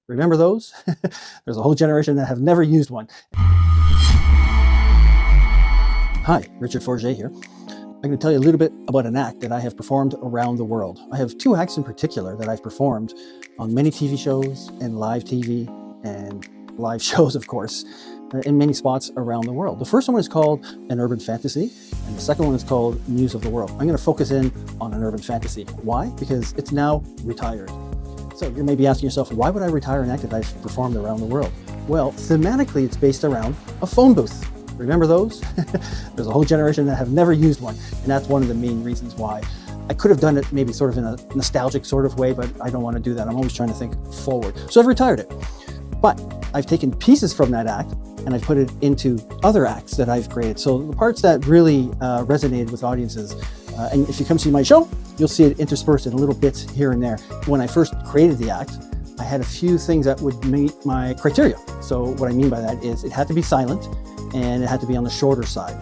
Remember those? There's a whole generation that have never used one. Hi, Richard Forget here. I'm going to tell you a little bit about an act that I have performed around the world. I have two acts in particular that I've performed on many TV shows and live TV and live shows, of course, in many spots around the world. The first one is called An Urban Fantasy, and the second one is called News of the World. I'm going to focus in on An Urban Fantasy. Why? Because it's now retired. So you may be asking yourself, why would I retire an act that I've performed around the world? Well, thematically, it's based around a phone booth. Remember those? There's a whole generation that have never used one, and that's one of the main reasons why. I could have done it maybe sort of in a nostalgic sort of way, but I don't want to do that. I'm always trying to think forward. So I've retired it. But I've taken pieces from that act and I've put it into other acts that I've created. So the parts that really resonated with audiences, and if you come see my show, you'll see it interspersed in little bits here and there. When I first created the act, I had a few things that would meet my criteria. So what I mean by that is it had to be silent and it had to be on the shorter side.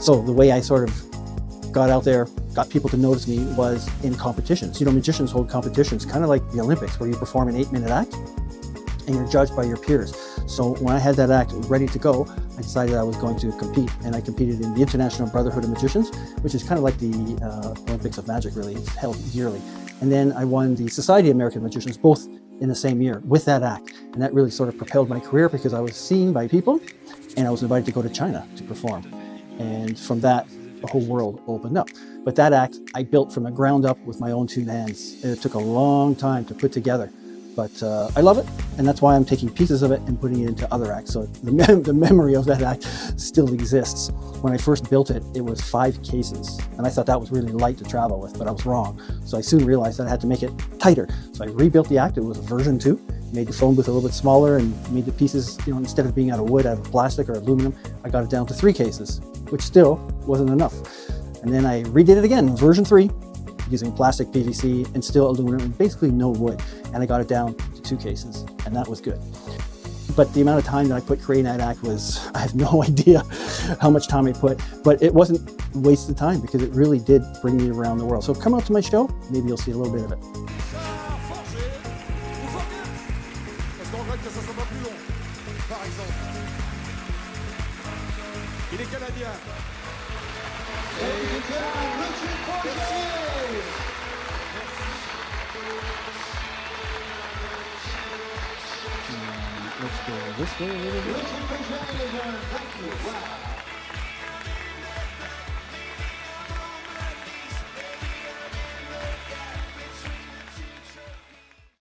So the way I sort of got out there, got people to notice me was in competitions. You know, magicians hold competitions, kind of like the Olympics, where you perform an 8-minute act and you're judged by your peers. So when I had that act ready to go, I decided I was going to compete, and I competed in the International Brotherhood of Magicians, which is kind of like the Olympics of Magic, really. It's held yearly. And then I won the Society of American Magicians, both in the same year with that act. And that really sort of propelled my career because I was seen by people and I was invited to go to China to perform. And from that, the whole world opened up. But that act I built from the ground up with my own two hands. It took a long time to put together, but I love it. And that's why I'm taking pieces of it and putting it into other acts. So the memory of that act still exists. When I first built it, it was 5 cases. And I thought that was really light to travel with, but I was wrong. So I soon realized that I had to make it tighter. So I rebuilt the act. It was version 2. Made the phone booth a little bit smaller and made the pieces, you know, instead of being out of wood, out of plastic or aluminum, I got it down to 3 cases, which still wasn't enough. And then I redid it again, version 3, using plastic, PVC, and still aluminum, and basically no wood. And I got it down to 2 cases, and that was good. But the amount of time that I put creating that act was, I have no idea how much time I put, but it wasn't a waste of time because it really did bring me around the world. So come out to my show, maybe you'll see a little bit of it. Il est canadien. Let's go this way a little bit.